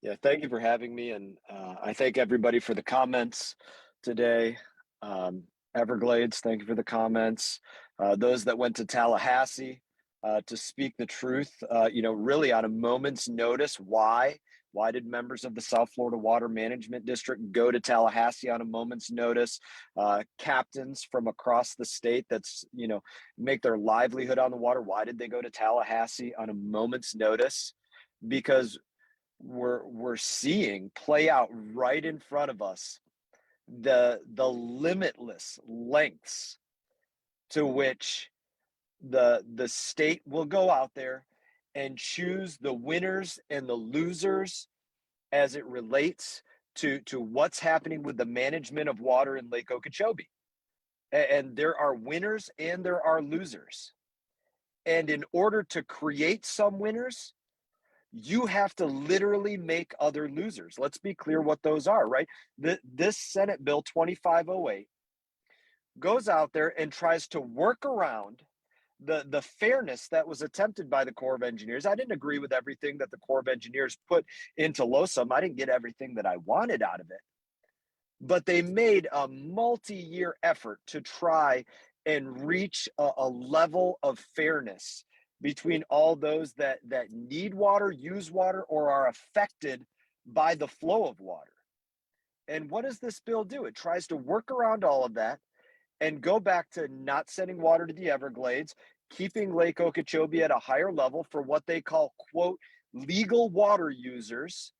Yeah, thank you for having me, and I thank everybody for the comments today. Um, Everglades, thank you for the comments. Those that went to Tallahassee to speak the truth, really on a moment's notice. Why? Why did members of the South Florida Water Management District go to Tallahassee on a moment's notice? Captains from across the state that's, make their livelihood on the water. Why did they go to Tallahassee on a moment's notice? Because we're seeing play out right in front of us the limitless lengths to which the state will go out there and choose the winners and the losers as it relates to what's happening with the management of water in Lake Okeechobee. And there are winners and there are losers. And in order to create some winners, you have to literally make other losers. Let's be clear what those are, right? This Senate Bill 2508 goes out there and tries to work around the fairness that was attempted by the Corps of Engineers. I didn't agree with everything that the Corps of Engineers put into LOSUM. I didn't get everything that I wanted out of it, but they made a multi-year effort to try and reach a level of fairness between all those that need water, use water, or are affected by the flow of water. And what does this bill do? It tries to work around all of that and go back to not sending water to the Everglades, keeping Lake Okeechobee at a higher level for what they call, quote, legal water users,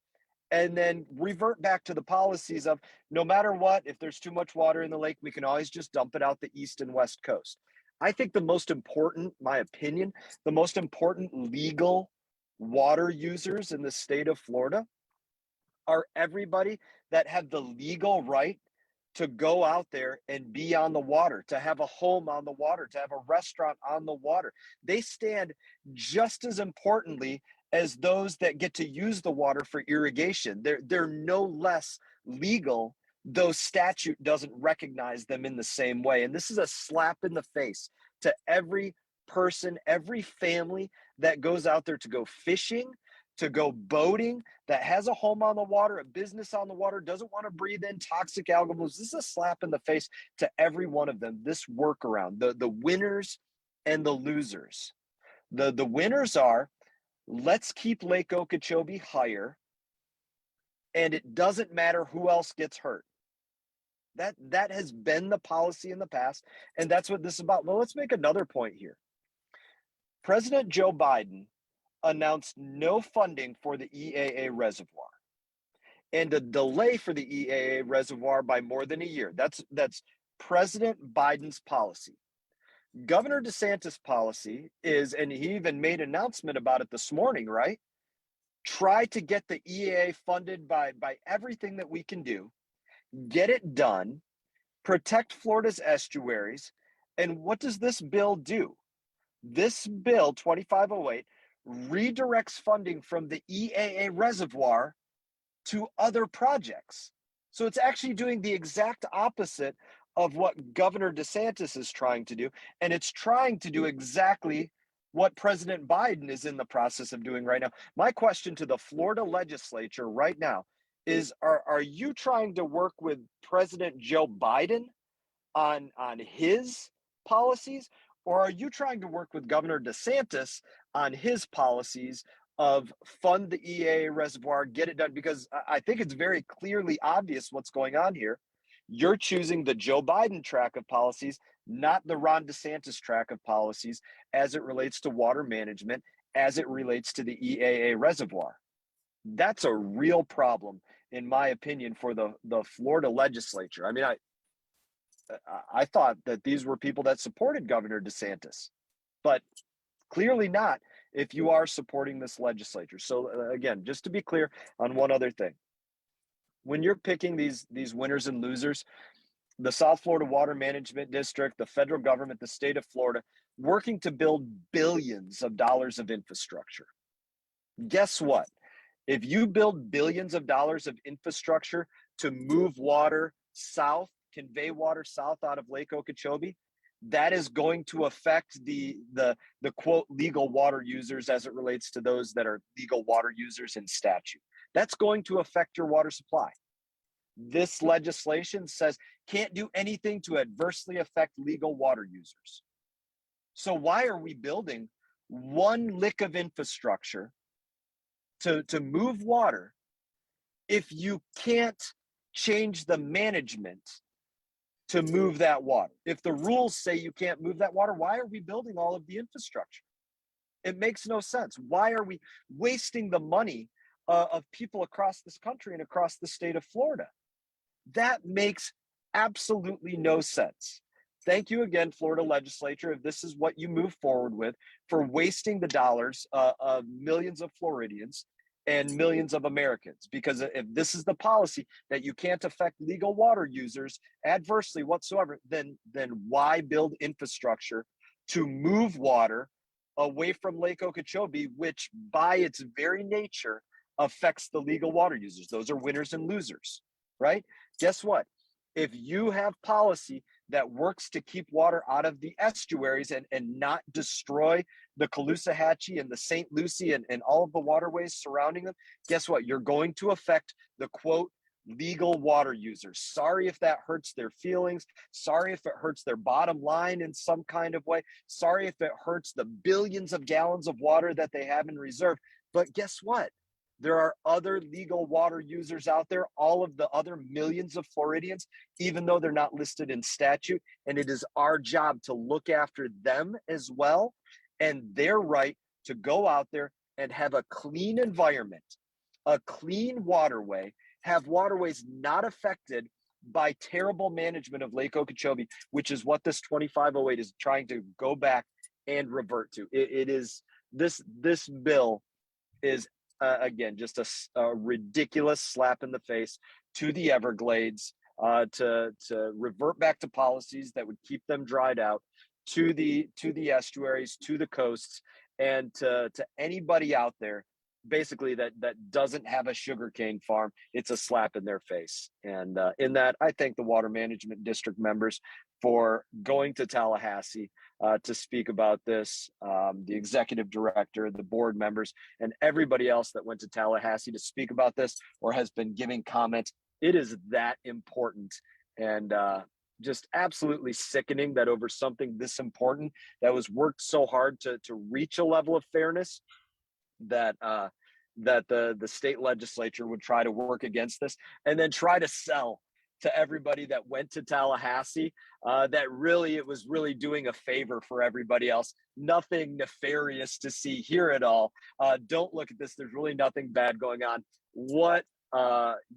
and then revert back to the policies of no matter what, if there's too much water in the lake, we can always just dump it out the east and west coast. I think the most important, my opinion, the most important legal water users in the state of Florida are everybody that have the legal right to go out there and be on the water, to have a home on the water, to have a restaurant on the water. They stand just as importantly as those that get to use the water for irrigation. They're no less legal, though statute doesn't recognize them in the same way. And this is a slap in the face to every person, every family that goes out there to go fishing, to go boating, that has a home on the water, a business on the water, doesn't want to breathe in toxic algal blooms. This is a slap in the face to every one of them. This workaround, the winners and the losers. The winners are, let's keep Lake Okeechobee higher, and it doesn't matter who else gets hurt. That has been the policy in the past, and that's what this is about. Well, let's make another point here. President Joe Biden announced no funding for the EAA reservoir and a delay for the EAA reservoir by more than a year. That's President Biden's policy. Governor DeSantis' policy is, and he even made an announcement about it this morning, right? Try to get the EAA funded by everything that we can do, get it done, protect Florida's estuaries. And what does this bill do? This bill, 2508, redirects funding from the EAA reservoir to other projects. So it's actually doing the exact opposite of what Governor DeSantis is trying to do. And it's trying to do exactly what President Biden is in the process of doing right now. My question to the Florida legislature right now is, are you trying to work with President Joe Biden on his policies, or are you trying to work with Governor DeSantis on his policies of fund the EAA reservoir, get it done? Because I think it's very clearly obvious what's going on here. You're choosing the Joe Biden track of policies, not the Ron DeSantis track of policies as it relates to water management, as it relates to the EAA reservoir. That's a real problem, in my opinion, for the Florida legislature. I mean, I thought that these were people that supported Governor DeSantis, but clearly not if you are supporting this legislature. So again, just to be clear on one other thing, when you're picking these winners and losers, the South Florida Water Management District, the federal government, the state of Florida, working to build billions of dollars of infrastructure. Guess what? If you build billions of dollars of infrastructure to move water south, convey water south out of Lake Okeechobee, that is going to affect the quote legal water users as it relates to those that are legal water users in statute. That's going to affect your water supply. This legislation says can't do anything to adversely affect legal water users. So why are we building one lick of infrastructure to move water if you can't change the management to move that water? If the rules say you can't move that water, why are we building all of the infrastructure? It makes no sense. Why are we wasting the money of people across this country and across the state of Florida? That makes absolutely no sense. Thank you again, Florida legislature, if this is what you move forward with, for wasting the dollars of millions of Floridians and millions of Americans. Because if this is the policy that you can't affect legal water users adversely whatsoever, then why build infrastructure to move water away from Lake Okeechobee, which by its very nature affects the legal water users? Those are winners and losers, right? Guess what? If you have policy that works to keep water out of the estuaries and not destroy the Caloosahatchee and the St. Lucie and all of the waterways surrounding them, guess what? You're going to affect the quote legal water users. Sorry if that hurts their feelings. Sorry if it hurts their bottom line in some kind of way. Sorry if it hurts the billions of gallons of water that they have in reserve. But guess what? There are other legal water users out there, all of the other millions of Floridians, even though they're not listed in statute. And it is our job to look after them as well and their right to go out there and have a clean environment, a clean waterway, have waterways not affected by terrible management of Lake Okeechobee, which is what this 2508 is trying to go back and revert to. It is this bill is again just a ridiculous slap in the face to the Everglades, to revert back to policies that would keep them dried out, to the estuaries, to the coasts, and to anybody out there basically that doesn't have a sugarcane farm. It's a slap in their face. And in that, I thank the Water Management District members for going to Tallahassee to speak about this, the executive director, the board members, and everybody else that went to Tallahassee to speak about this or has been giving comments. It is that important, and just absolutely sickening that over something this important that was worked so hard to reach a level of fairness, that the state legislature would try to work against this and then try to sell to everybody that went to Tallahassee that really it was really doing a favor for everybody else. Nothing nefarious to see here at all. Don't look at this. There's really nothing bad going on. What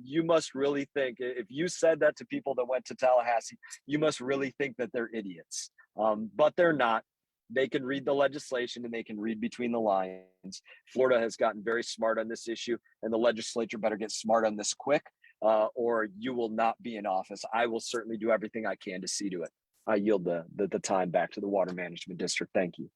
you must really think, if you said that to people that went to Tallahassee, you must really think that they're idiots. But they're not. They can read the legislation and they can read between the lines. Florida has gotten very smart on this issue, and the legislature better get smart on this quick, or you will not be in office. I will certainly do everything I can to see to it. I yield the time back to the Water Management District. Thank you.